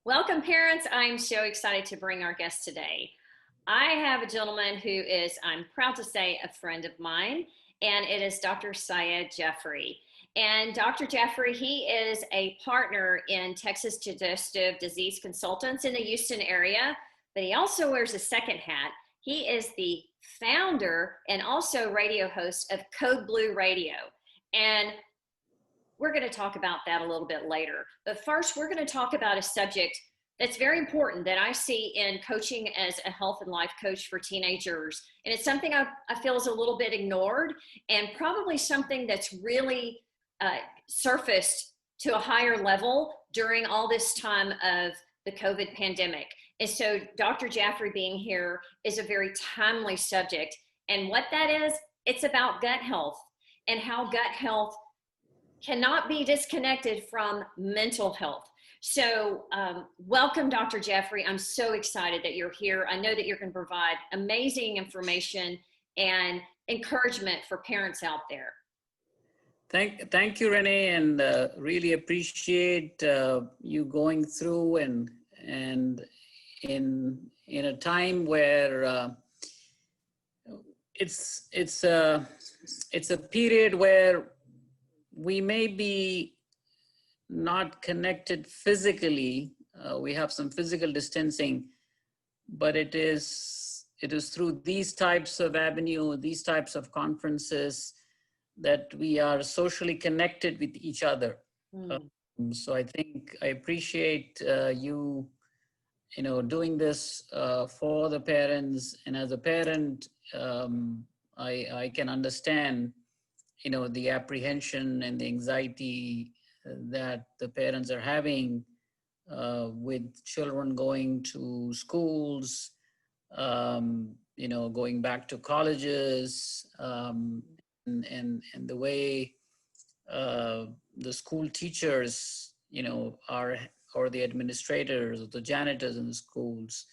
Welcome, parents. I'm so excited to bring our guest today. I have a gentleman who is, I'm proud to say, a friend of mine, and it is Dr. SYED JAFRI. And Dr. JAFRI, he is a partner in Texas Digestive Disease Consultants in the Houston area, but he also wears a second hat. He is the founder and also radio host of Code Blue Radio. And we're going to talk about that a little bit later. But first, we're going to talk about a subject that's very important that I see in coaching as a health and life coach for teenagers. And it's something I feel is a little bit ignored, and probably something that's really surfaced to a higher level during all this time of the COVID pandemic. And so Dr. JAFRI being here is a very timely subject. And what that is, it's about gut health and how gut health cannot be disconnected from mental health. So welcome, Dr. JAFRI. I'm so excited that you're here. I know that you're going to provide amazing information and encouragement for parents out there. Thank you, Renee, and really appreciate you going through and in a time where it's a period where we may be not connected physically. We have some physical distancing, but it is through these types of avenue, these types of conferences that we are socially connected with each other. So I appreciate you doing this for the parents. And as a parent, I can understand the apprehension and the anxiety that the parents are having with children going to schools, going back to colleges, and the way the school teachers, or the administrators, or the janitors in the schools,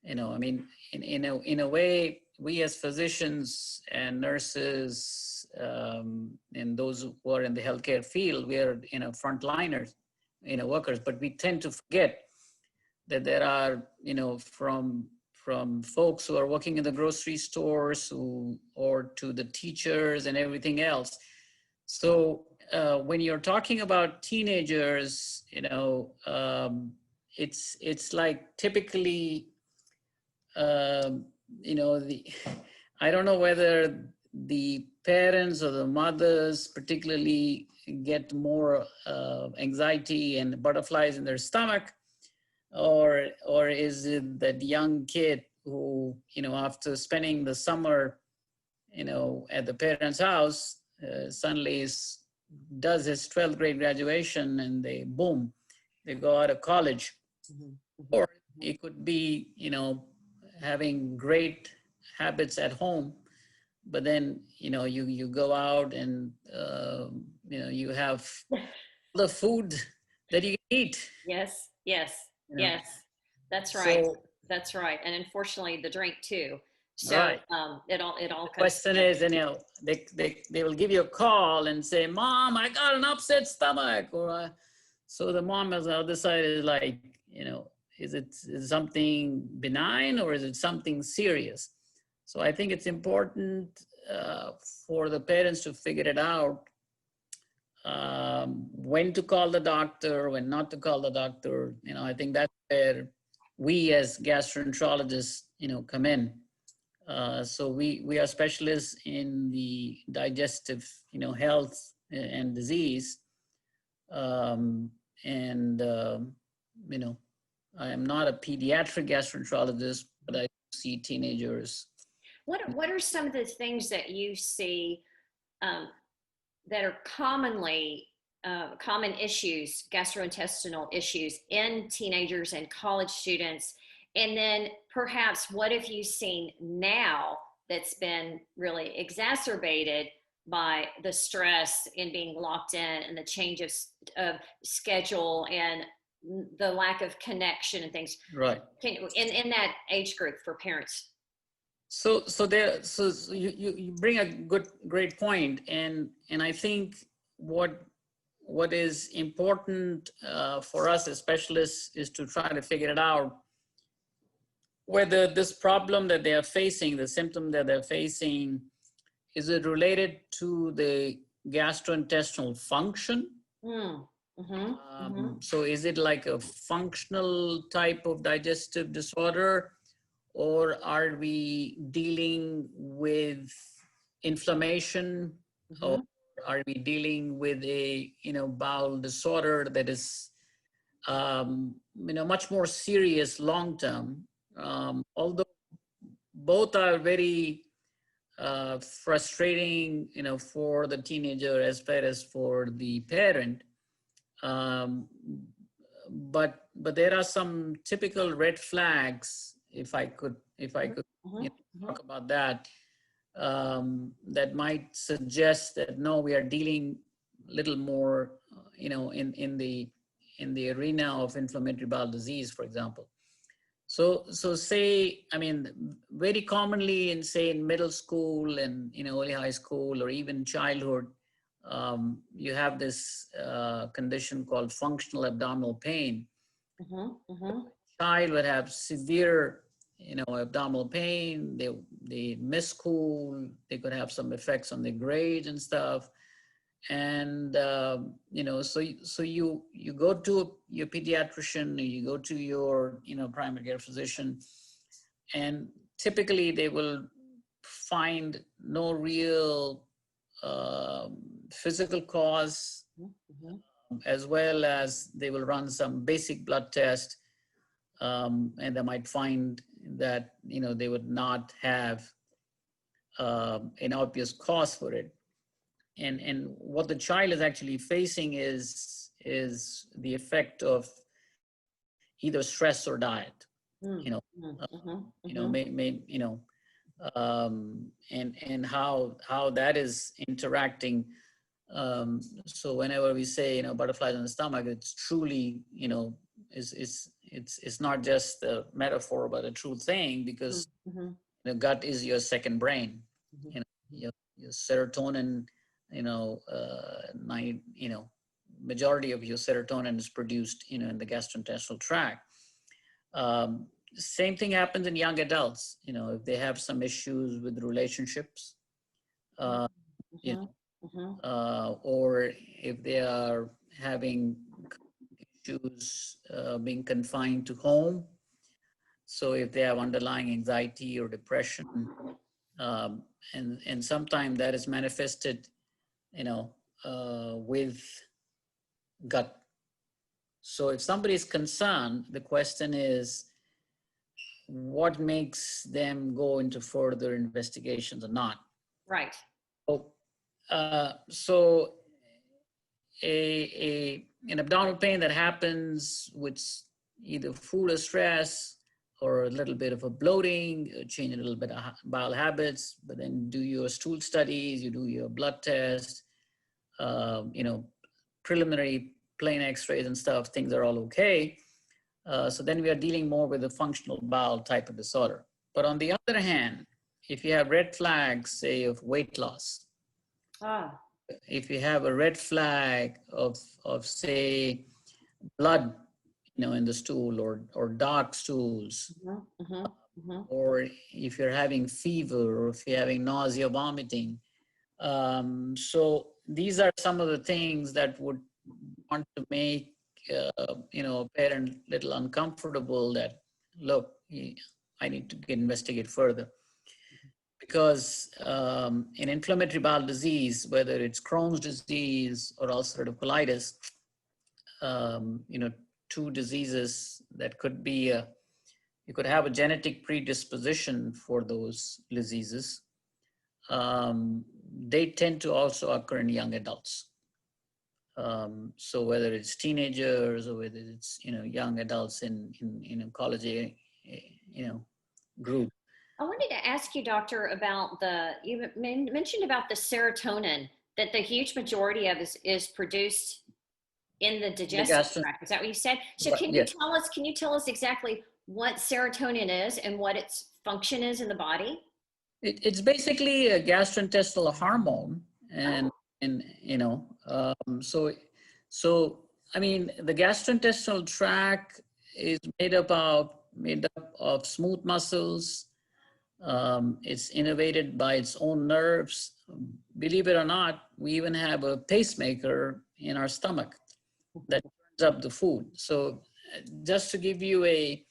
in a way, we as physicians and nurses, and those who are in the healthcare field, we are frontliners, workers, but we tend to forget that there are, from folks who are working in the grocery stores or to the teachers and everything else. So when you're talking about teenagers, it's like typically, I don't know whether the parents or the mothers particularly get more anxiety and butterflies in their stomach, or is it that young kid who, after spending the summer, at the parents' house, suddenly does his 12th grade graduation and they go out of college. Or it could be, having great habits at home, but then, you go out and, you have the food that you eat. Yes. That's right. So, that's right. And unfortunately, the drink too. So right. It all the question is, they will give you a call and say, "Mom, I got an upset stomach." Or so the mom on the other side is like, is it something benign or is it something serious? So I think it's important for the parents to figure it out, when to call the doctor, when not to call the doctor. I think that's where we as gastroenterologists, come in. So we are specialists in the digestive, health and disease. I am not a pediatric gastroenterologist, but I see teenagers. What are some of the things that you see that are commonly common issues, gastrointestinal issues in teenagers and college students? And then perhaps what have you seen now that's been really exacerbated by the stress in being locked in and the change of schedule and the lack of connection and things? Right. In that age group for parents. So you bring a great point, and I think what what is important for us as specialists is to try to figure it out whether this problem that they are facing, the symptom that they're facing, is it related to the gastrointestinal function? So is it like a functional type of digestive disorder, or are we dealing with inflammation, or are we dealing with a bowel disorder that is much more serious long term? Although both are very frustrating, for the teenager as well as for the parent. But there are some typical red flags, if I could talk about that, that might suggest that no, we are dealing a little more, in the arena of inflammatory bowel disease, for example. So say, very commonly in middle school and early high school or even childhood, you have this condition called functional abdominal pain. Child would have severe, abdominal pain. They miss school. They could have some effects on their grades and stuff. And so you go to your pediatrician, or you go to your primary care physician, and typically they will find no real physical cause, as well as they will run some basic blood test, and they might find that they would not have an obvious cause for it. And what the child is actually facing is the effect of either stress or diet, and how that is interacting. So whenever we say butterflies in the stomach, it's truly it's not just a metaphor but a true thing, because the gut is your second brain. Your serotonin, majority of your serotonin is produced, in the gastrointestinal tract. Same thing happens in young adults, if they have some issues with relationships, or if they are having issues being confined to home. So if they have underlying anxiety or depression, and sometimes that is manifested, with gut. So if somebody is concerned, the question is, what makes them go into further investigations or not? Right. So an abdominal pain that happens with either food or stress, or a little bit of a bloating, change a little bit of bowel habits, but then do your stool studies, you do your blood test, preliminary plain x-rays and stuff, things are all okay. So then we are dealing more with a functional bowel type of disorder. But on the other hand, if you have red flags, say, of weight loss, if you have a red flag of say, blood, in the stool, or dark stools, or if you're having fever, or if you're having nausea, vomiting. So these are some of the things that would want to make a parent a little uncomfortable, that, look, I need to investigate further. Because in inflammatory bowel disease, whether it's Crohn's disease or ulcerative colitis, two diseases that could be you could have a genetic predisposition for those diseases. They tend to also occur in young adults. So whether it's teenagers or whether it's young adults in college group. I wanted to ask you, doctor, about you mentioned about the serotonin, that the huge majority of is produced in the digestive tract. Is that what you said? So right, can yes. you tell us exactly what serotonin is and what its function is in the body? It's basically a gastrointestinal hormone, and so So, I mean, the gastrointestinal tract is made up of smooth muscles. It's innervated by its own nerves. Believe it or not, we even have a pacemaker in our stomach that turns up the food. So just to give you a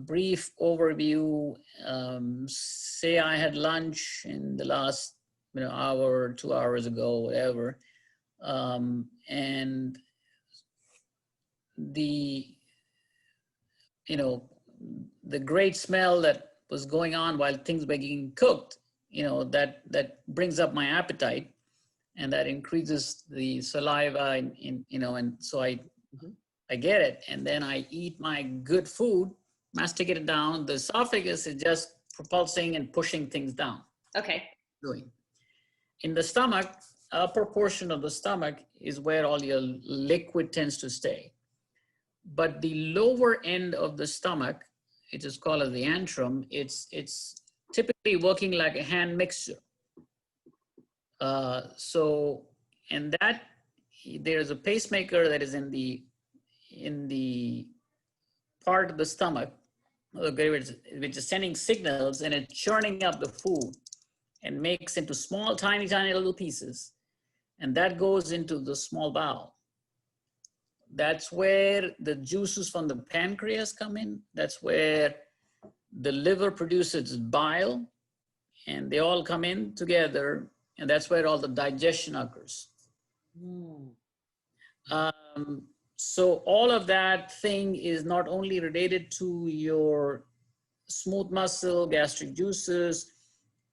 brief overview, say I had lunch in the last hour, 2 hours ago, whatever, and the the great smell that was going on while things were being cooked, that brings up my appetite, and that increases the saliva, and so I get it, and then I eat my good food, masticate it down. The esophagus is just propulsing and pushing things down. Okay. In the stomach, upper portion of the stomach is where all your liquid tends to stay. But the lower end of the stomach, it is called as the antrum, it's typically working like a hand mixer. And that there's a pacemaker that is in the part of the stomach, which is sending signals, and it's churning up the food and makes into small, tiny little pieces. And that goes into the small bowel. That's where the juices from the pancreas come in. That's where the liver produces bile, and they all come in together, and that's where all the digestion occurs. So all of that thing is not only related to your smooth muscle, gastric juices,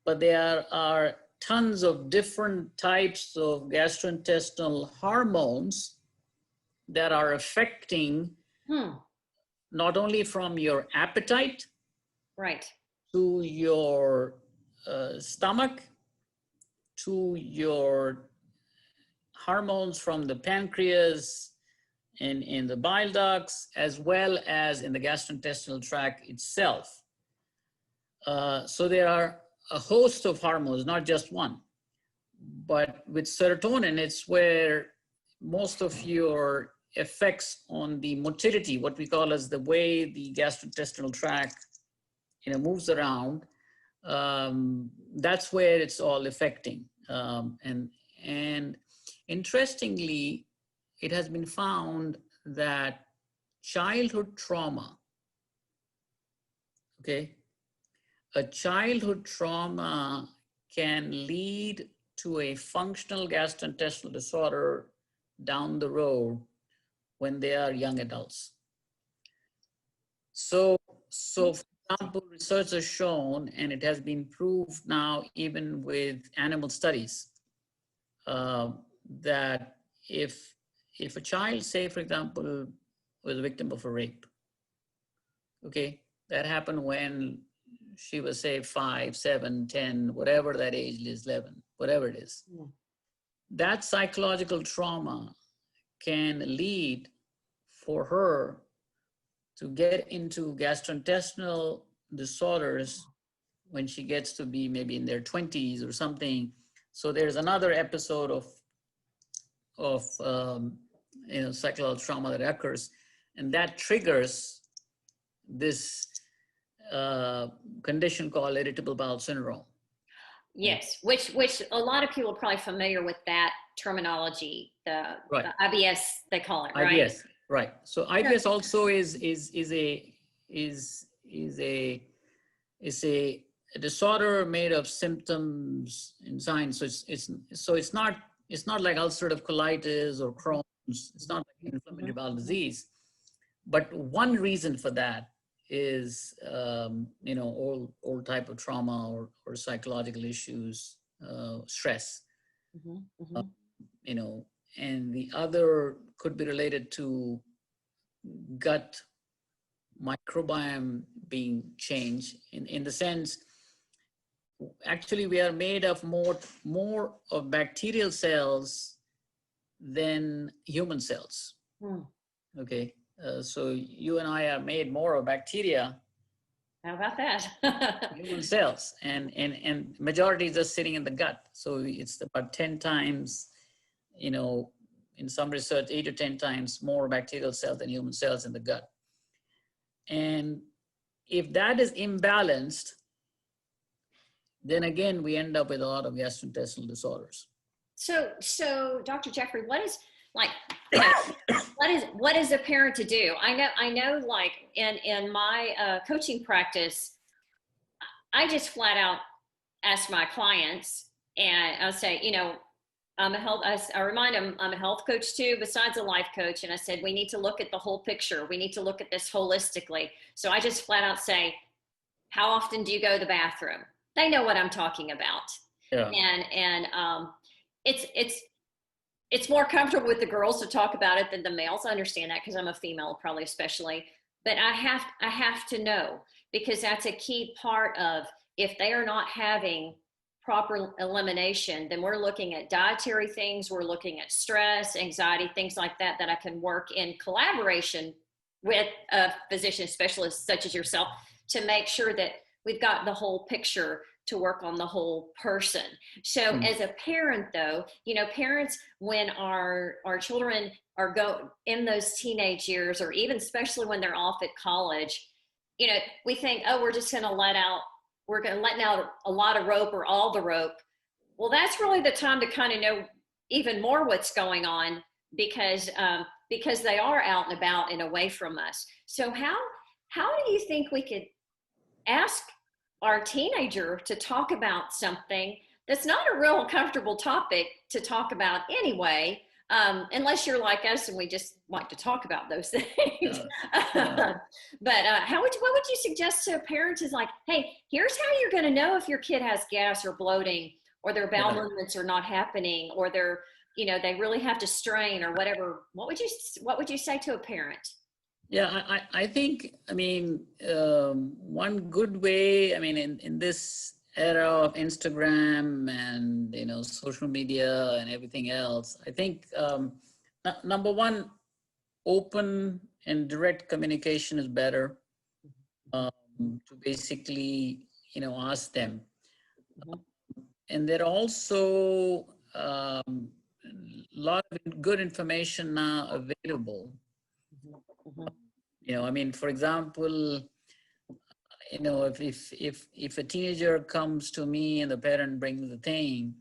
but there are tons of different types of gastrointestinal hormones that are affecting not only from your appetite, right, to your stomach, to your hormones from the pancreas and in the bile ducts, as well as in the gastrointestinal tract itself. So there are a host of hormones, not just one. But with serotonin, it's where most of your effects on the motility, what we call as the way the gastrointestinal tract moves around, that's where it's all affecting. And interestingly, it has been found that childhood trauma, a childhood trauma can lead to a functional gastrointestinal disorder down the road when they are young adults. So for example, research has shown, and it has been proved now even with animal studies, that if a child, say for example, was a victim of a rape, that happened when she was, say, 5, 7, 10, whatever that age is, 11, whatever it is. That psychological trauma can lead for her to get into gastrointestinal disorders when she gets to be maybe in their 20s or something. So there's another episode of psychological trauma that occurs, and that triggers this condition called irritable bowel syndrome. Yes, which a lot of people are probably familiar with that terminology, the IBS they call it, right? IBS, right. So IBS also is a disorder made of symptoms and signs. So it's not like ulcerative colitis or Crohn's. It's not like inflammatory bowel disease. But one reason for that is all type of trauma or psychological issues, stress, and the other could be related to gut microbiome being changed in the sense, actually we are made of more of bacterial cells than human cells. So you and I are made more of bacteria. How about that? Human cells, and majority is just sitting in the gut. So it's about 10 times, in some research, 8 to 10 times more bacterial cells than human cells in the gut. And if that is imbalanced, then again, we end up with a lot of gastrointestinal disorders. So Dr. Jeffrey, what is like, you know, what is a parent to do? I know like in my coaching practice, I just flat out ask my clients, and I'll say, you know, I remind them I'm a health coach too, besides a life coach. And I said, we need to look at the whole picture. We need to look at this holistically. So I just flat out say, how often do you go to the bathroom? They know what I'm talking about. Yeah. And it's more comfortable with the girls to talk about it than the males. I understand that because I'm a female, probably especially, but I have to know, because that's a key part of, if they are not having proper elimination, then we're looking at dietary things, we're looking at stress, anxiety, things like that, that I can work in collaboration with a physician specialist such as yourself to make sure that we've got the whole picture to work on the whole person. So as a parent though, you know, parents, when our children are in those teenage years, or even especially when they're off at college, you know, we think, oh, we're just going to let out a lot of rope or all the rope. Well, that's really the time to kind of know even more what's going on, because they are out and about and away from us. So how do you think we could ask our teenager to talk about something that's not a real comfortable topic to talk about anyway, unless you're like us and we just like to talk about those things. But what would you suggest to a parent is like, hey, here's how you're going to know if your kid has gas or bloating, or their bowel movements are not happening, or they're, you know, they really have to strain or whatever. What would you say to a parent? Yeah, I think, I mean, one good way, I mean, in this era of Instagram and, you know, social media and everything else, I think, number one, open and direct communication is better, to basically, you know, ask them. And there are also a lot of good information now available. You know, I mean, for example, you know, if a teenager comes to me and the parent brings the thing,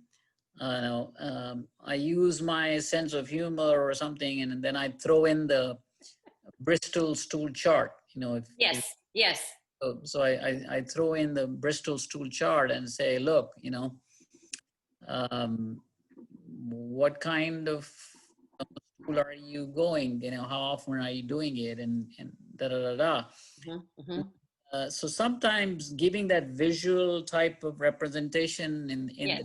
I use my sense of humor or something, and then I throw in the Bristol stool chart. You know, Yes. So I throw in the Bristol stool chart and say, look, you know, what kind of school are you going? You know, how often are you doing it? And da da da da. So sometimes giving that visual type of representation in the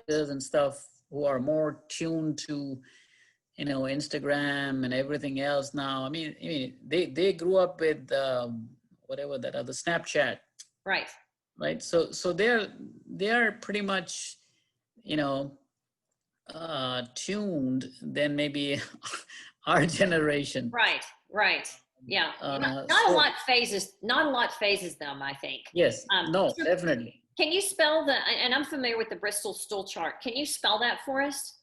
and stuff, who are more tuned to, you know, Instagram and everything else now. I mean, they grew up with whatever that other Snapchat. Right. So they're pretty much, you know, tuned than maybe our generation. Right. Yeah. Not a lot phases them, I think. Yes. So definitely. Can you spell and I'm familiar with the Bristol stool chart. Can you spell that for us?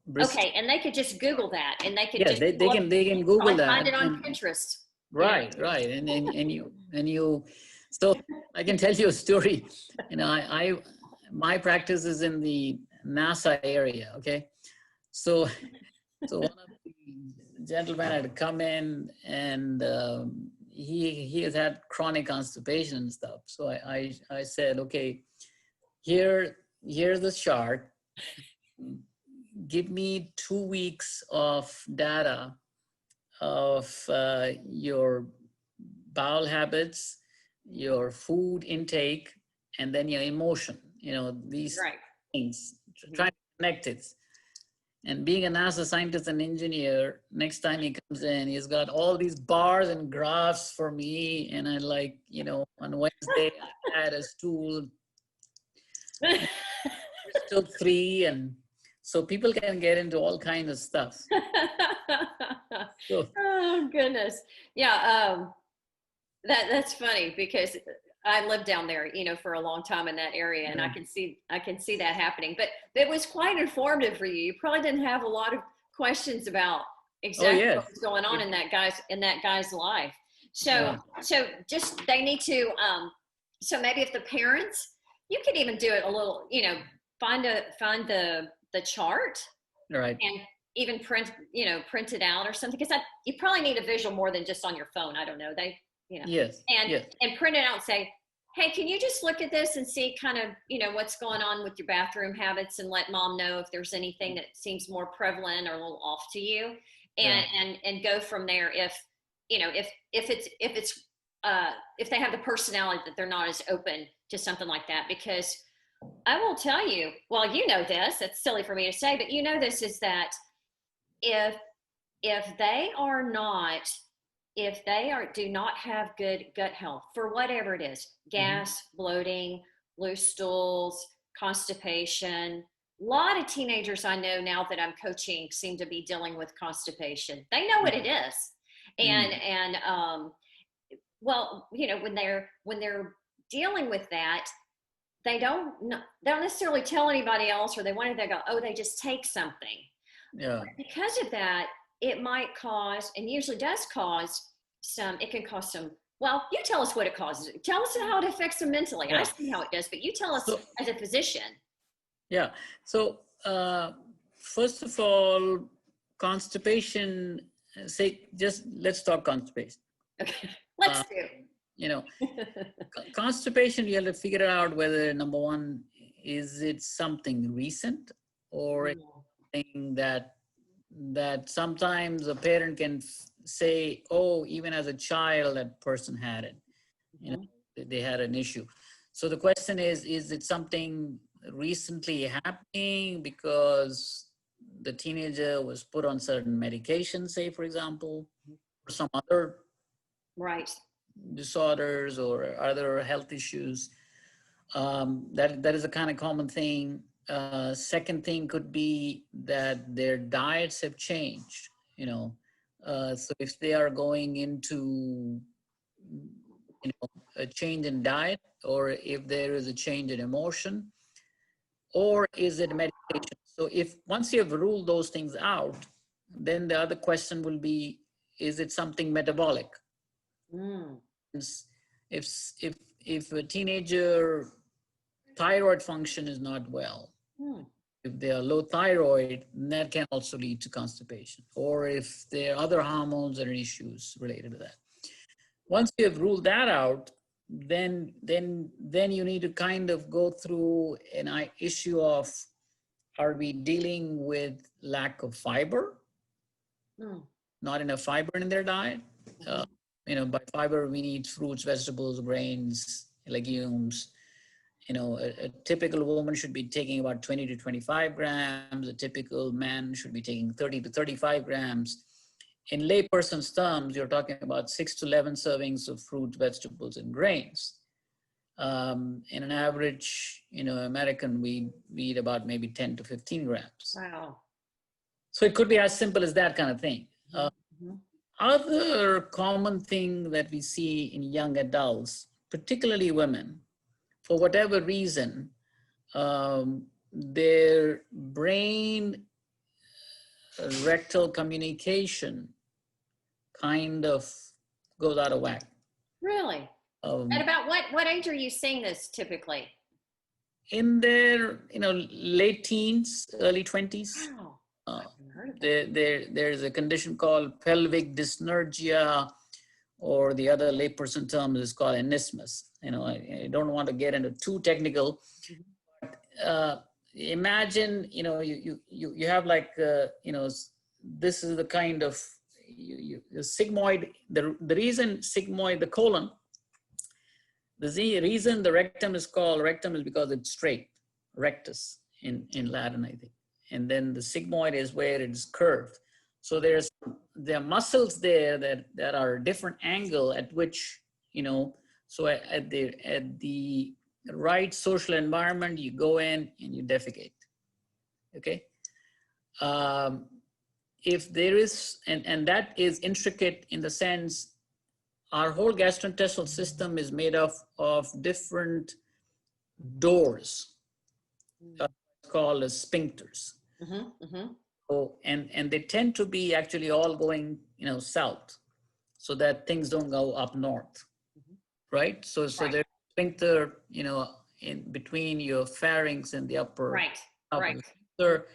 Bristol. Okay, and they could just Google that, and they could they can Google that. Find it on Pinterest. Right. And you so I can tell you a story. You know, my practice is in the NASA area. Okay. So one of the gentlemen had come in, and he has had chronic constipation and stuff. So I said, okay, here's the chart. Give me 2 weeks of data of your bowel habits, your food intake, and then your emotion. You know, these things. Try to connect it. And being a NASA scientist and engineer, next time he comes in, he's got all these bars and graphs for me. And I like, you know, on Wednesday, I had a stool, Bristol 3, and so people can get into all kinds of stuff. Oh, goodness. Yeah. That's funny, because I lived down there, for a long time in that area, and I can see that happening. But it was quite informative for you. You probably didn't have a lot of questions about exactly what was going on in that guy's life. So just they need to. So maybe if the parents, you could even do it a little. Find the chart, right, and even print it out or something, because you probably need a visual more than just on your phone. I don't know. And print it out and say, hey, can you just look at this and see kind of, what's going on with your bathroom habits, and let mom know if there's anything that seems more prevalent or a little off to you, and go from there. If they have the personality that they're not as open to something like that. Because I will tell you, well, this, it's silly for me to say, but this is that if they do not have good gut health for whatever it is, gas, bloating, loose stools, constipation. A lot of teenagers I know now that I'm coaching seem to be dealing with constipation. They know what it is. And well, when they're dealing with that, they don't necessarily tell anybody else, or they go, oh, they just take something. Yeah. Because of that, it might cause, and usually does cause it can cause some, well, you tell us what it causes. Tell us how it affects them mentally. I see how it does, but you tell us as a physician. Yeah. So first of all, constipation, let's talk constipation. Okay, let's do. Constipation, you have to figure out whether, number one, is it something recent, or something that sometimes a parent can say, oh, even as a child, that person had it. They had an issue. So the question is it something recently happening because the teenager was put on certain medication, say, for example, or some other disorders or other health issues? That is a kind of common thing. Second thing could be that their diets have changed, so if they are going into a change in diet, or if there is a change in emotion, or is it medication? So if once you have ruled those things out, then the other question will be, is it something metabolic? If a teenager thyroid function is not well, if they are low thyroid, that can also lead to constipation, or if there are other hormones or issues related to that. Once you have ruled that out, then you need to kind of go through an issue of, are we dealing with lack of fiber? Not enough fiber in their diet? By fiber, we need fruits, vegetables, grains, legumes. A typical woman should be taking about 20 to 25 grams. A typical man should be taking 30 to 35 grams. In layperson's terms, you're talking about 6 to 11 servings of fruit, vegetables, and grains. In an average, American, we eat about maybe 10 to 15 grams. Wow. So it could be as simple as that kind of thing. Other common thing that we see in young adults, particularly women, for whatever reason, their brain rectal communication kind of goes out of whack. Really? At about what age are you seeing this typically? In their late teens, early 20s. Wow. There's a condition called pelvic dyspnergia, or the other layperson term is called anismus. I don't want to get into too technical. But, imagine, you have like, this is the kind of the sigmoid. The reason sigmoid, the colon. The reason the rectum is called rectum is because it's straight, rectus in Latin, I think. And then the sigmoid is where it's curved. So there are muscles there that are a different angle at which, so at the right social environment, you go in and you defecate. Okay. If there is, and that is intricate in the sense our whole gastrointestinal system is made of different doors, called as sphincters. So, and they tend to be actually all going, south, so that things don't go up north, right? So there's sphincter, in between your pharynx and the upper. Sphincter.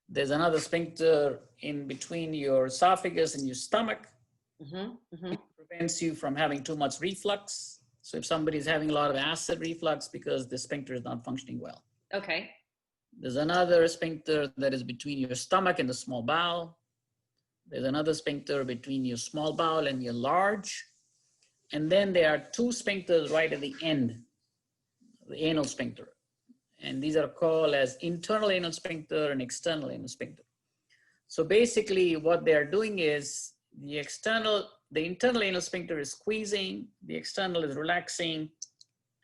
There's another sphincter in between your esophagus and your stomach. It prevents you from having too much reflux. So if somebody's having a lot of acid reflux because the sphincter is not functioning well. Okay. There's another sphincter that is between your stomach and the small bowel. There's another sphincter between your small bowel and your large. And then there are two sphincters right at the end, the anal sphincter. And these are called as internal anal sphincter and external anal sphincter. So basically what they're doing is the internal anal sphincter is squeezing, the external is relaxing,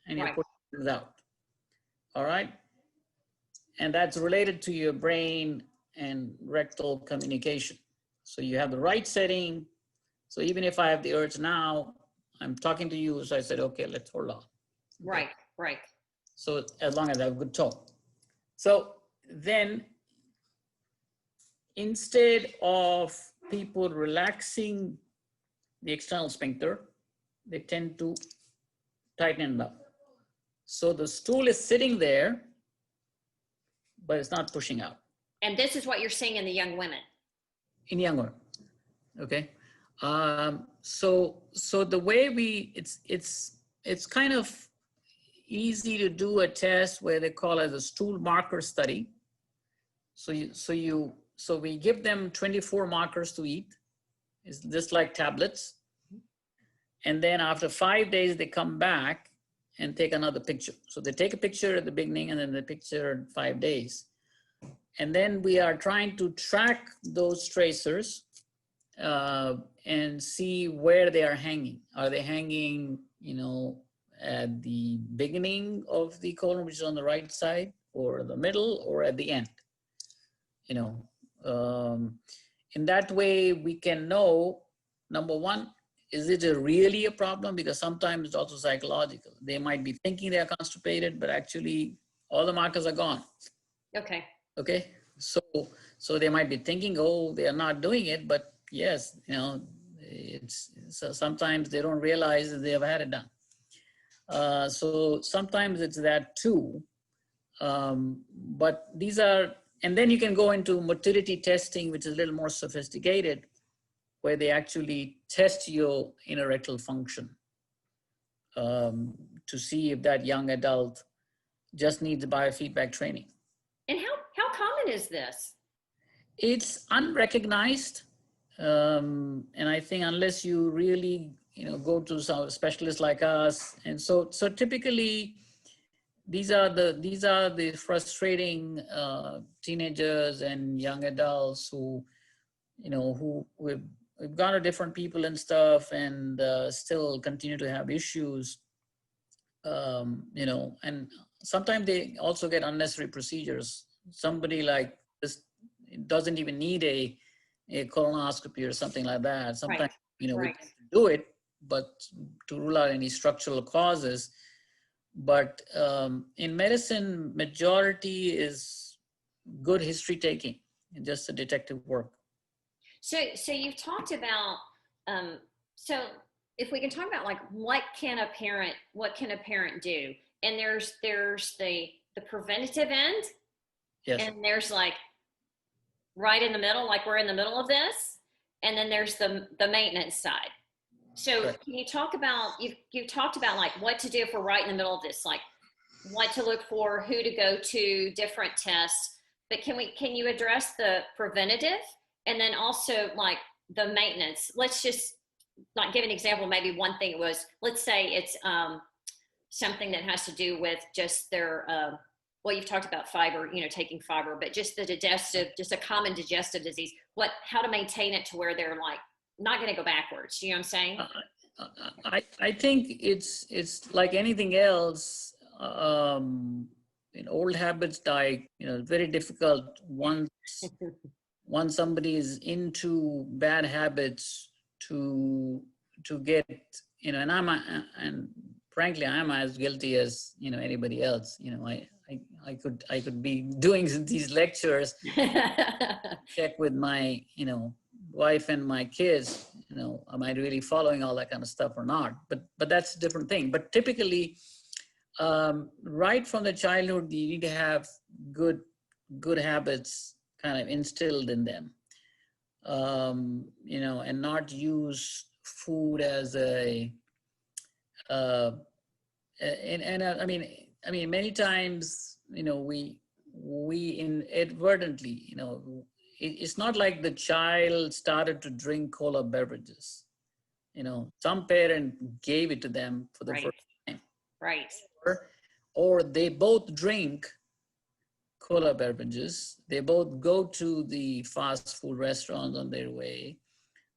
and you're pushing it out. All right? And that's related to your brain and rectal communication. So you have the right setting. So even if I have the urge now, I'm talking to you, so I said, okay, let's hold on. Okay. Right. So as long as I have good tone. So then instead of people relaxing the external sphincter, they tend to tighten it up. So the stool is sitting there, but it's not pushing out. And this is what you're seeing in the young women. In young women, okay. So the way it's kind of easy to do a test where they call it a stool marker study. So we give them 24 markers to eat. It's just like tablets. And then after 5 days, they come back and take another picture. So they take a picture at the beginning and then the picture in 5 days. And then we are trying to track those tracers and see where they are hanging. Are they hanging, at the beginning of the colon, which is on the right side, or the middle, or at the end? In that way, we can know, number one, is it really a problem? Because sometimes it's also psychological. They might be thinking they're constipated, but actually all the markers are gone. Okay. So they might be thinking, oh, they are not doing it, but yes, sometimes they don't realize that they have had it done. So sometimes it's that too. But these are, and then you can go into motility testing, which is a little more sophisticated, where they actually test your inner rectal function to see if that young adult just needs biofeedback training. And how common is this? It's unrecognized. And I think unless you really, go to some specialists like us. And so typically these are the frustrating teenagers and young adults who, we've gone to different people and stuff and still continue to have issues, and sometimes they also get unnecessary procedures. Somebody like this doesn't even need a colonoscopy or something like that. Sometimes, we do it, but to rule out any structural causes. But in medicine, majority is good history taking and just the detective work. So you've talked about, so if we can talk about like, what can a parent do? And there's the preventative end. Yes. And there's like right in the middle, like we're in the middle of this. And then there's the maintenance side. So right. Can you talk about, you've talked about like what to do if we're right in the middle of this, like what to look for, who to go to, different tests, but can you address the preventative and then also like the maintenance? Let's just like give an example. Maybe one thing was, let's say it's something that has to do with just their, well, you've talked about fiber, taking fiber, but just just a common digestive disease, how to maintain it to where they're like, not going to go backwards. You know what I'm saying? I think it's like anything else. In old habits die. Very difficult once somebody is into bad habits to get, and frankly, I'm as guilty as, anybody else. I could be doing these lectures, check with my, wife and my kids, am I really following all that kind of stuff or not? But that's a different thing. But typically, right from the childhood, you need to have good habits kind of instilled in them, and not use food as a, I mean, many times, we inadvertently, it's not like the child started to drink cola beverages. Some parent gave it to them for the Right. first time. Right. Or they both drink cola beverages. They both go to the fast food restaurants on their way.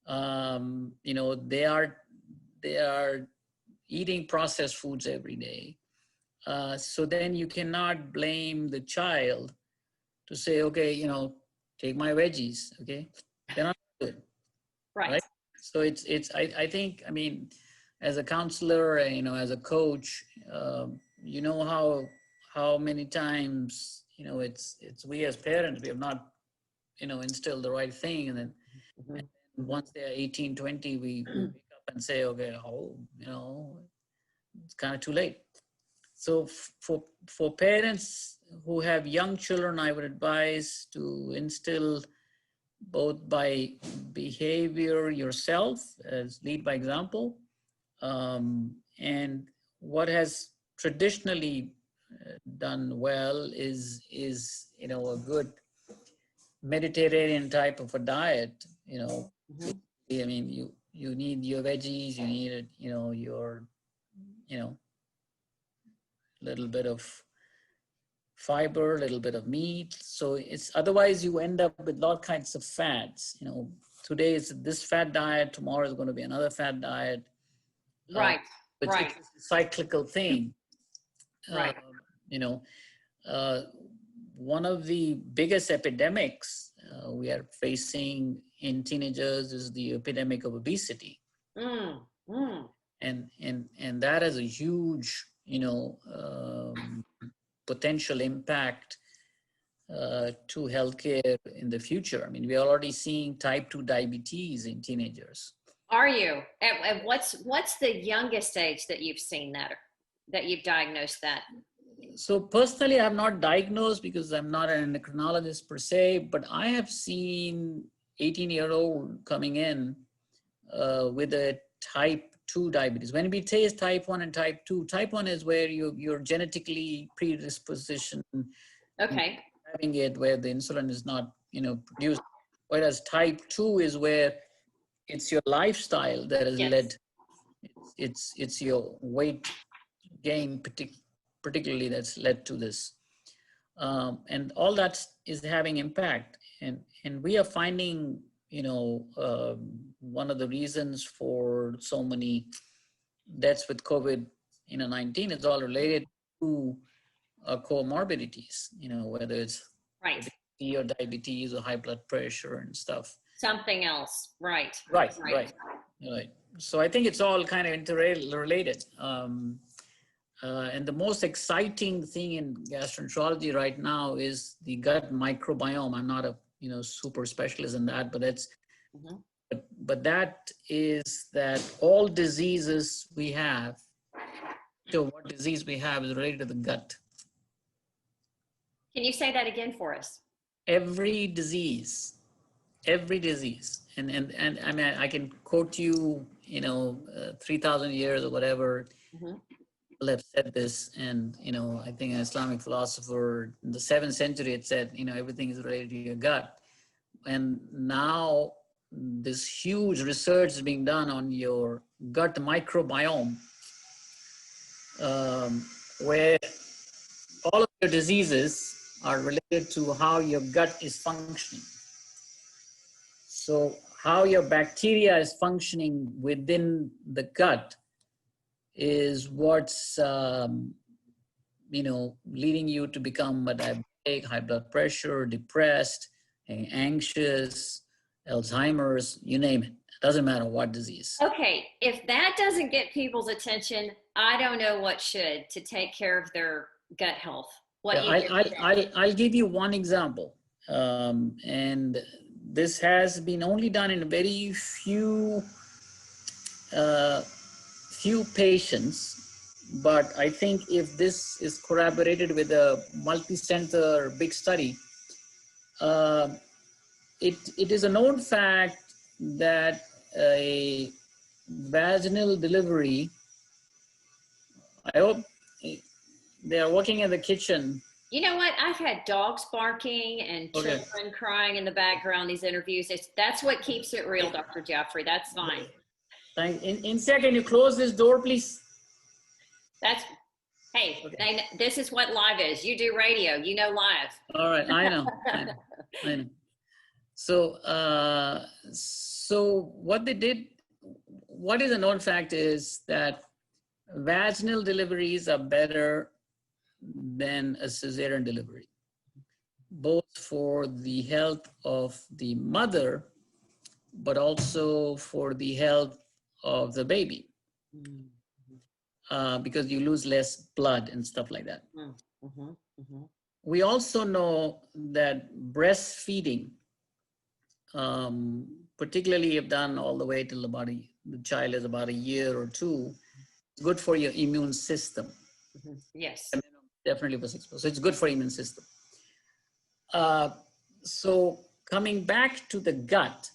They are eating processed foods every day. So then you cannot blame the child to say, okay, take my veggies, okay? They're not good, Right. So I think, as a counselor, as a coach, how many times, it's we as parents, we have not, instilled the right thing. And then once they're 18, 20, we wake up and say, okay, it's kind of too late. So for parents who have young children, I would advise to instill both by behavior yourself, as lead by example, and what has traditionally done well is a good Mediterranean type of a diet. You need your veggies, you need your little bit of fiber, a little bit of meat. So it's otherwise you end up with all kinds of fats. Today is this fat diet, tomorrow is going to be another fat diet. Right. It's a cyclical thing. Right. One of the biggest epidemics we are facing in teenagers is the epidemic of obesity. And that has a huge, potential impact to healthcare in the future. We are already seeing type 2 diabetes in teenagers. Are you? And what's the youngest age that you've seen that you've diagnosed that? So personally, I have not diagnosed because I'm not an endocrinologist per se, but I have seen 18-year-old coming in with a type 2 diabetes. When we say type 1 and type 2, type 1 is where you're genetically predisposition, okay, having it where the insulin is not, produced. Whereas type 2 is where it's your lifestyle that has led, it's your weight gain particularly that's led to this. And all that is having impact. And we are finding, one of the reasons for so many deaths with COVID-19 is all related to comorbidities, whether it's or diabetes or high blood pressure and stuff. Something else, right. So I think it's all kind of interrelated. And the most exciting thing in gastroenterology right now is the gut microbiome. I'm not a super specialist in that, but that's but that is that all diseases we have. So what disease we have is related to the gut. Can you say that again for us? Every disease, and I can quote you, 3,000 years or whatever. People have said this, and I think an Islamic philosopher in the 7th century had said, everything is related to your gut. And now this huge research is being done on your gut microbiome, where all of your diseases are related to how your gut is functioning. So how your bacteria is functioning within the gut is what's, leading you to become a diabetic, high blood pressure, depressed, anxious, Alzheimer's, you name it. It doesn't matter what disease. Okay, if that doesn't get people's attention, I don't know what should to take care of their gut health. What I'll give you one example. And this has been only done in very few patients, but I think if this is corroborated with a multi-center big study, it is a known fact that a vaginal delivery, I hope they are working in the kitchen. You know what? I've had dogs barking and children crying in the background, these interviews. That's what keeps it real, Dr. Jafri. That's fine. Insia, can you close this door, please? This is what live is. You do radio, you know live. All right, I know. So what they did, what is a known fact is that vaginal deliveries are better than a cesarean delivery, both for the health of the mother, but also for the health of the baby, because you lose less blood and stuff like that. We also know that breastfeeding, particularly if done all the way till the child is about a year or two, is good for your immune system. Yes. Definitely for 6 months. So it's good for immune system. So coming back to the gut,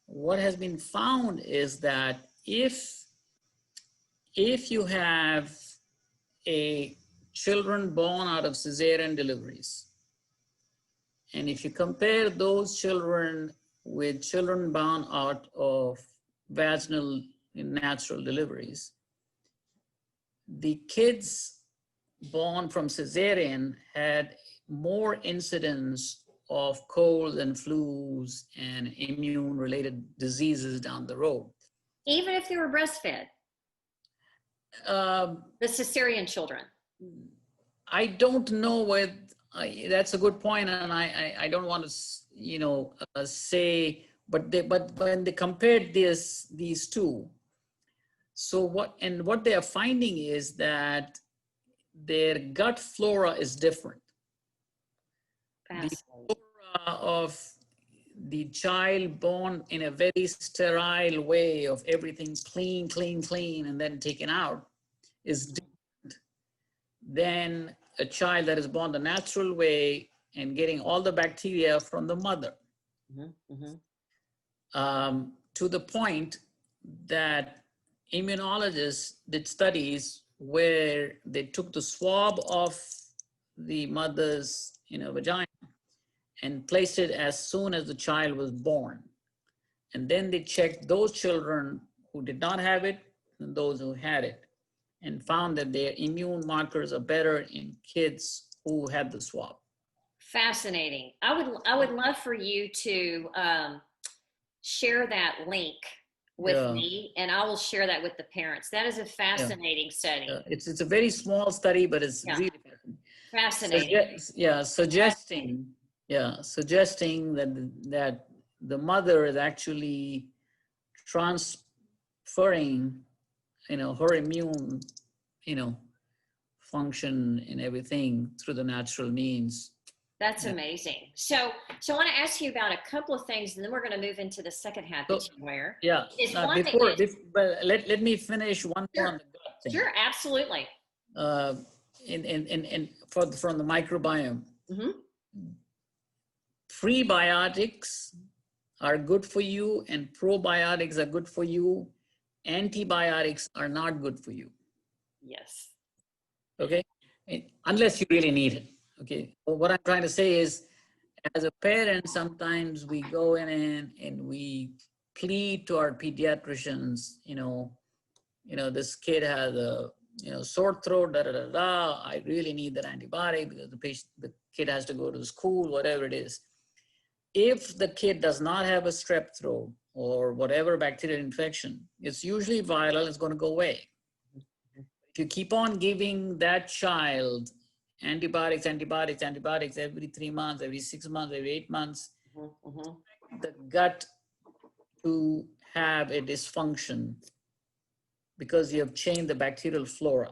what has been found is that if you have children born out of cesarean deliveries, and if you compare those children with children born out of vaginal natural deliveries, the kids born from cesarean had more incidence of colds and flus and immune-related diseases down the road. Even if they were breastfed? The cesarean children? I don't know that's a good point, and I don't want to, say, but when they compared these two, so what they are finding is that their gut flora is different. The flora of the child born in a very sterile way of everything clean, and then taken out is different than a child that is born the natural way and getting all the bacteria from the mother. To the point that immunologists did studies where they took the swab of the mother's vagina and placed it as soon as the child was born. And then they checked those children who did not have it and those who had it, and found that their immune markers are better in kids who had the swab. Fascinating. I would love for you to share that link with me, and I will share that with the parents. That is a fascinating study. It's a very small study, but it's really fascinating. Suggesting that the mother is actually transferring, her immune, function and everything through the natural means. That's amazing. So I want to ask you about a couple of things, and then we're going to move into the second half that you wear. Yeah. Let me finish one more on the gut thing. Sure, absolutely. From the microbiome, prebiotics are good for you, and probiotics are good for you. Antibiotics are not good for you. Yes. Okay, unless you really need it. Okay, well, what I'm trying to say is, as a parent, sometimes we go in and we plead to our pediatricians, this kid has a sore throat, I really need that antibiotic because the kid has to go to school, whatever it is. If the kid does not have a strep throat or whatever bacterial infection, it's usually viral, it's going to go away. If you keep on giving that child antibiotics every 3 months, every 6 months, every 8 months, the gut to have a dysfunction because you have changed the bacterial flora.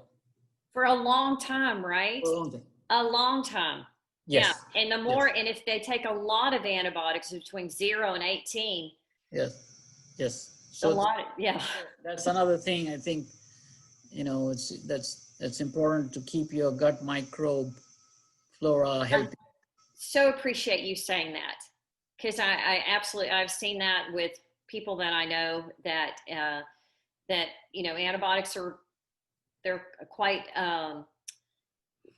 For a long time, right? For a long time. A long time. Yes. Yeah. And the more, and if they take a lot of antibiotics between 0 and 18. Yes. Yes. So a lot, yeah. That's another thing I think, you know, that's important to keep your gut microbe flora healthy. So appreciate you saying that, because I absolutely, I've seen that with people that I know that that, you know, antibiotics are, they're quite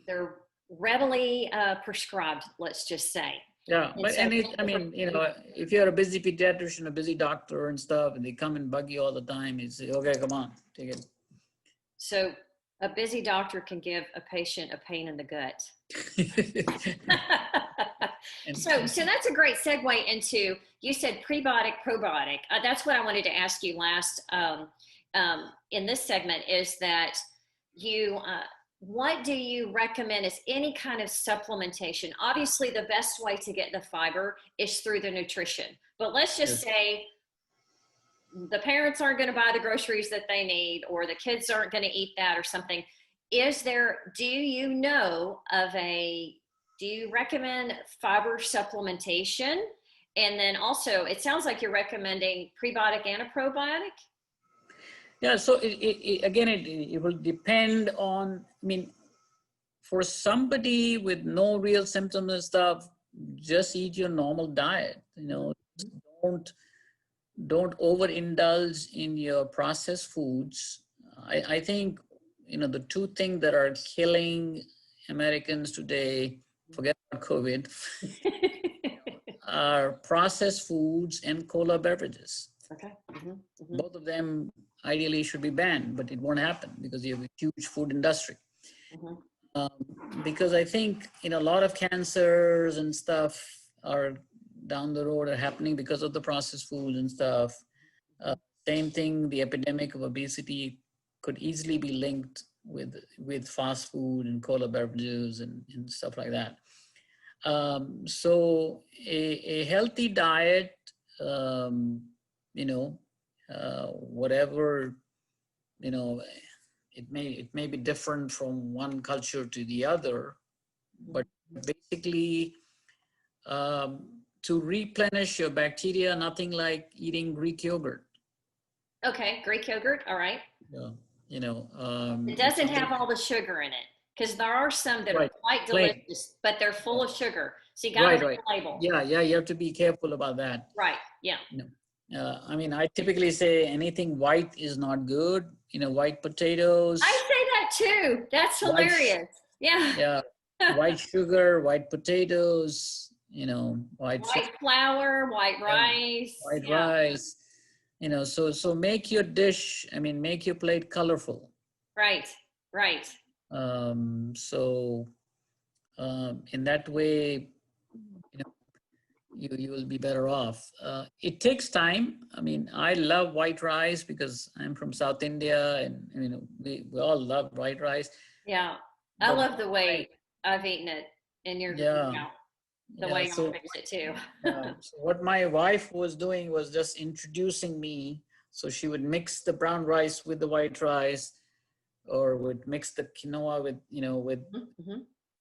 they're readily prescribed, let's just say. Yeah, And but so, I mean, you know, if you're a busy pediatrician, a busy doctor and stuff, and they come and bug you all the time, you say, okay, come on, take it. so a busy doctor can give a patient a pain in the gut. So that's a great segue into, you said prebiotic, probiotic. That's what I wanted to ask you last in this segment, is that you, what do you recommend as any kind of supplementation? Obviously, the best way to get the fiber is through the nutrition. But let's just say the parents aren't going to buy the groceries that they need, or the kids aren't going to eat that or something. Is there, do you know of a, do you recommend fiber supplementation? And then also, it sounds like you're recommending prebiotic and a probiotic. Yeah, so again, it will depend on, I mean, for somebody with no real symptoms and stuff, just eat your normal diet, you know, don't overindulge in your processed foods. I think, you know, the two things that are killing Americans today, forget about COVID, are processed foods and cola beverages. Okay. Mm-hmm. Mm-hmm. Both of them ideally should be banned, but it won't happen because you have a huge food industry. Mm-hmm. Because I think, you know, a lot of cancers and stuff are down the road are happening because of the processed food and stuff. Same thing, the epidemic of obesity could easily be linked with fast food and cola beverages and stuff like that. So a healthy diet, you know, whatever, you know, it may be different from one culture to the other, but basically to replenish your bacteria, nothing like eating Greek yogurt. Okay, Greek yogurt, all right. Yeah, you know, it doesn't have all the sugar in it, because there are some that are quite delicious, but they're full of sugar. So you got to read the label. Yeah, you have to be careful about that. Right. Yeah. You know, I mean, I typically say anything white is not good. You know, white potatoes. I say that too. That's hilarious. Yeah. White sugar, white potatoes. You know, white flour, white rice. White rice. You know, so make your dish. I mean, make your plate colorful. Right. So in that way, you know, you will be better off. It takes time. I mean, I love white rice because I'm from South India, and you know, we all love white rice. Yeah, I love the way I've eaten it in your the way you fix it too. So what my wife was doing was just introducing me. So she would mix the brown rice with the white rice, or would mix the quinoa with, you know, with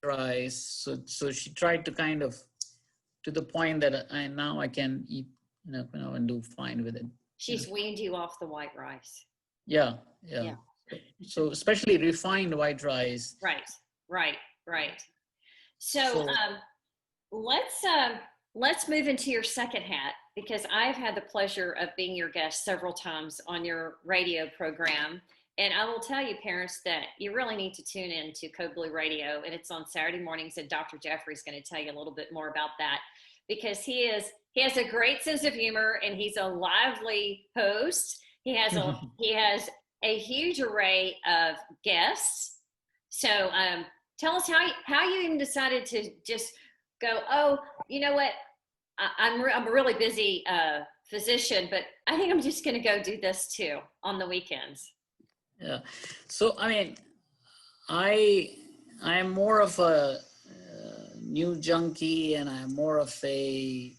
rice. So she tried to kind of, to the point that now I can eat, you know, and do fine with it. She's weaned you off the white rice. Yeah. So especially refined white rice. Right. So let's move into your second hat, because I've had the pleasure of being your guest several times on your radio program. And I will tell you, parents, that you really need to tune in to Code Blue Radio, and it's on Saturday mornings, and Dr. Jafri is going to tell you a little bit more about that, because he has a great sense of humor, and he's a lively host. He has a huge array of guests. So tell us how you even decided to just go, oh, you know what, I'm a really busy physician, but I think I'm just going to go do this too on the weekends. Yeah. So, I mean, I am more of a news junkie, and I'm more of a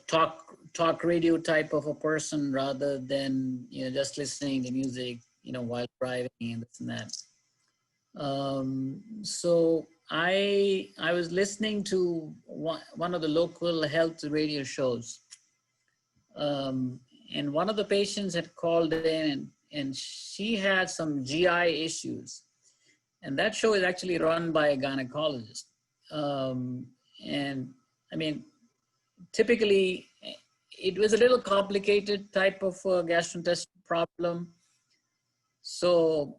talk talk radio type of a person rather than, just listening to music, while driving and this and that. So I was listening to one of the local health radio shows. And one of the patients had called in and she had some GI issues. And that show is actually run by a gynecologist. And I mean, typically it was a little complicated type of gastrointestinal problem. So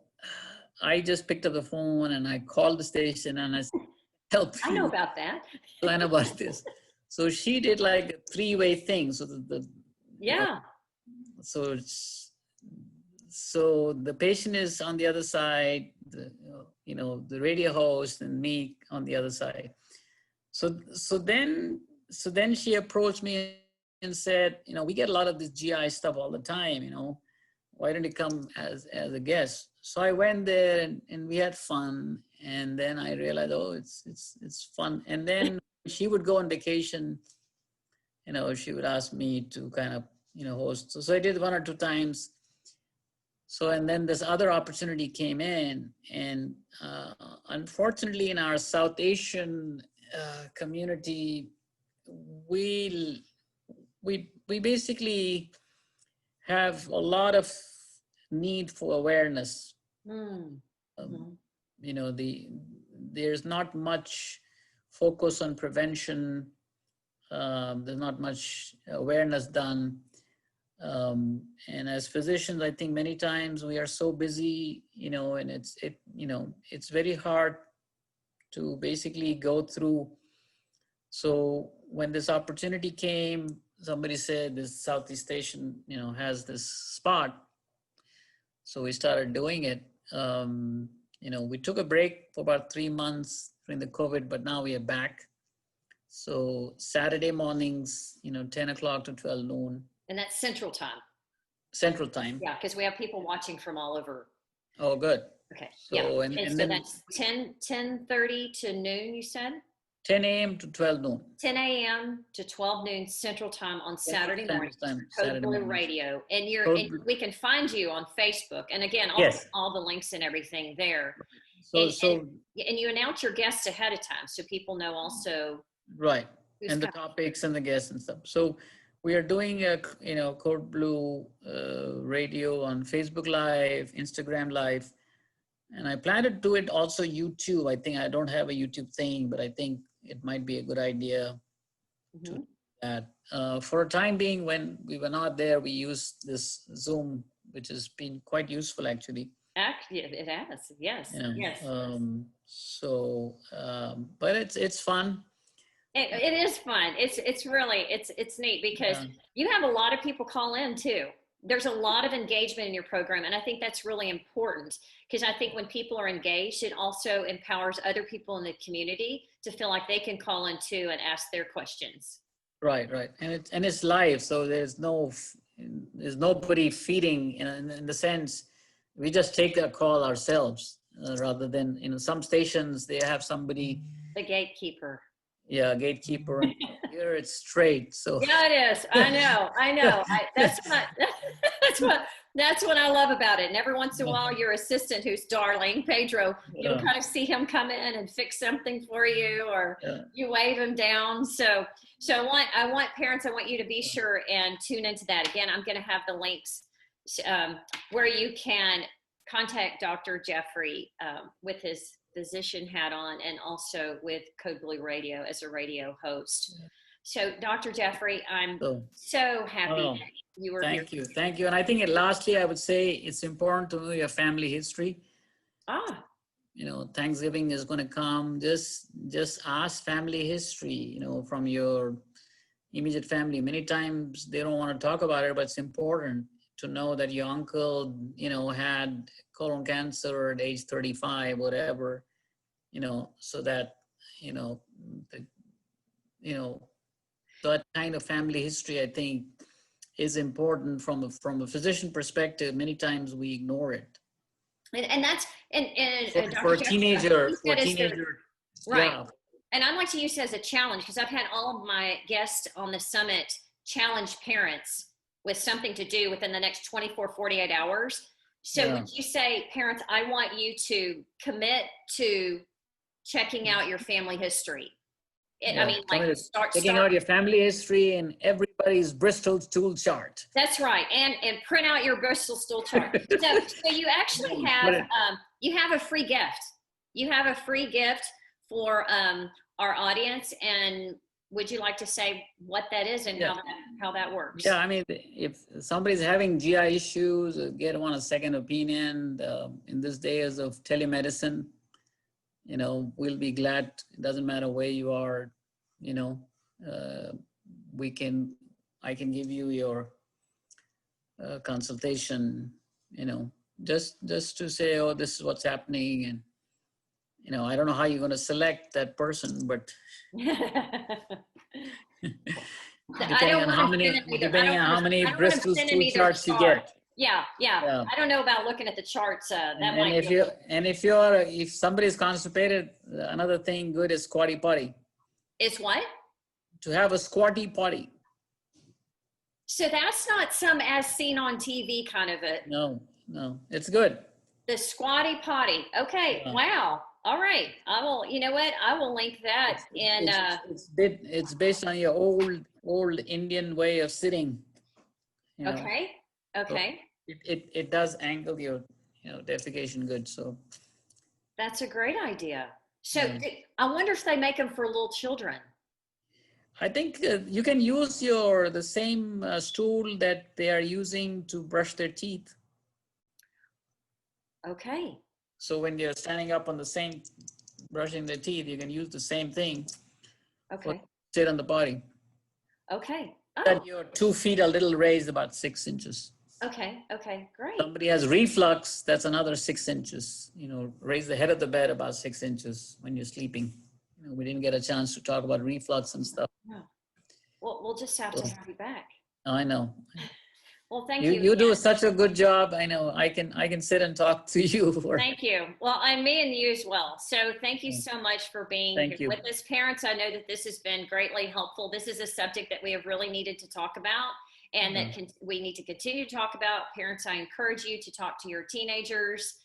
I just picked up the phone and I called the station and I said, help me. I know about that. I know about this. So she did like a three-way thing. So yeah. So the patient is on the other side, the radio host and me on the other side. So then she approached me and said, we get a lot of this GI stuff all the time, why don't you come as a guest? So I went there and we had fun. And then I realized, it's fun. And then she would go on vacation, she would ask me to kind of, host. So I did 1 or 2 times. So, and then this other opportunity came in, and unfortunately in our South Asian community, we basically have a lot of need for awareness. There's not much focus on prevention. There's not much awareness done. And as physicians, I think many times we are so busy, and it's very hard to basically go through. So when this opportunity came, somebody said this Southeast Asian, has this spot. So we started doing it. We took a break for about 3 months during the COVID, but now we are back. So Saturday mornings, 10 o'clock to 12 noon. And that's Central Time. Central Time. Yeah, because we have people watching from all over. Oh, good. Okay. So, yeah. And so then that's 10:30 to noon, you said? 10 a.m. to 12 noon. 10 a.m. to 12 noon Central Time on Saturday morning. Code Blue Radio. And we can find you on Facebook. And again, all the links and everything there. And you announce your guests ahead of time so people know also. Right. And the topics and the guests and stuff. So we are doing Code Blue Radio on Facebook Live, Instagram Live. And I plan to do it also YouTube. I think I don't have a YouTube thing, but I think it might be a good idea to do that. For a time being, when we were not there, we used this Zoom, which has been quite useful actually. Actually, it has, yes. Yes. But it's fun. It is fun. It's really neat because you have a lot of people call in too. There's a lot of engagement in your program, and I think that's really important because I think when people are engaged, it also empowers other people in the community to feel like they can call in too and ask their questions. Right, and it's live, so there's nobody feeding in the sense we just take that call ourselves rather than some stations they have somebody, the gatekeeper. Yeah, gatekeeper. Here it's straight. So yeah, it is. I know. That's what I love about it. And every once in a while, your assistant, who's darling, Pedro, you'll kind of see him come in and fix something for you, or you wave him down. So I want parents. I want you to be sure and tune into that. Again, I'm going to have the links where you can contact Dr. Jafri with his physician hat on, and also with Code Blue Radio as a radio host. So Dr. Jafri, I'm so happy that you were here. Thank you. And I think lastly, I would say it's important to know your family history. Thanksgiving is going to come. Just ask family history, from your immediate family. Many times they don't want to talk about it, but it's important to know that your uncle, had colon cancer at age 35, whatever, so that, that kind of family history, I think, is important from a physician perspective. Many times we ignore it. And that's, for a teenager, right. Yeah. And I'd like to use it as a challenge because I've had all of my guests on the summit challenge parents with something to do within the next 24, 48 hours. So would you say, parents, I want you to commit to checking out your family history? I mean, like checking out your family history and everybody's Bristol stool chart. That's right, and print out your Bristol stool chart. So you actually have you have a free gift. You have a free gift for our audience, and would you like to say what that is and how that works? Yeah, I mean, if somebody's having GI issues, want a second opinion in this days of telemedicine. You know, we'll be glad. It doesn't matter where you are. You know, I can give you your consultation. You know, just to say, oh, this is what's happening, and you know, I don't know how you're going to select that person, but depending on how many Bristol stool charts you get. Yeah. I don't know about looking at the charts. If somebody's constipated, another thing good is Squatty Potty. Is what? To have a Squatty Potty. So that's not some as seen on TV kind of a. No, it's good. The Squatty Potty. Okay. Yeah. Wow. All right. I will. You know what? I will link that in. It's based on your old Indian way of sitting. You know? Okay. Okay. So it does angle your defecation good. So that's a great idea. So I wonder if they make them for little children. I think you can use the same stool that they are using to brush their teeth. Okay. So when you're standing up on the same brushing their teeth, you can use the same thing. Okay. Sit on the body. Okay. That your 2 feet a little raised about 6 inches. Okay. Okay. Great. Somebody has reflux, that's another 6 inches. You know, raise the head of the bed about 6 inches when you're sleeping. You know, we didn't get a chance to talk about reflux and stuff. No. Well, we'll just have to have you back. I know. Well, thank you. You do such a good job. I know. I can sit and talk to you. Thank you. Well, and me and you as well. So thank you so much for being here with us, parents. I know that this has been greatly helpful. This is a subject that we have really needed to talk about, and that we need to continue to talk about. Parents, I encourage you to talk to your teenagers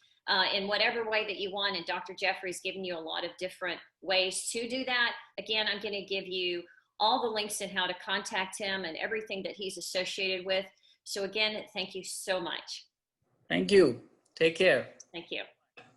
in whatever way that you want. And Dr. Jafri's given you a lot of different ways to do that. Again, I'm going to give you all the links and how to contact him and everything that he's associated with. So again, thank you so much. Thank you. Take care. Thank you.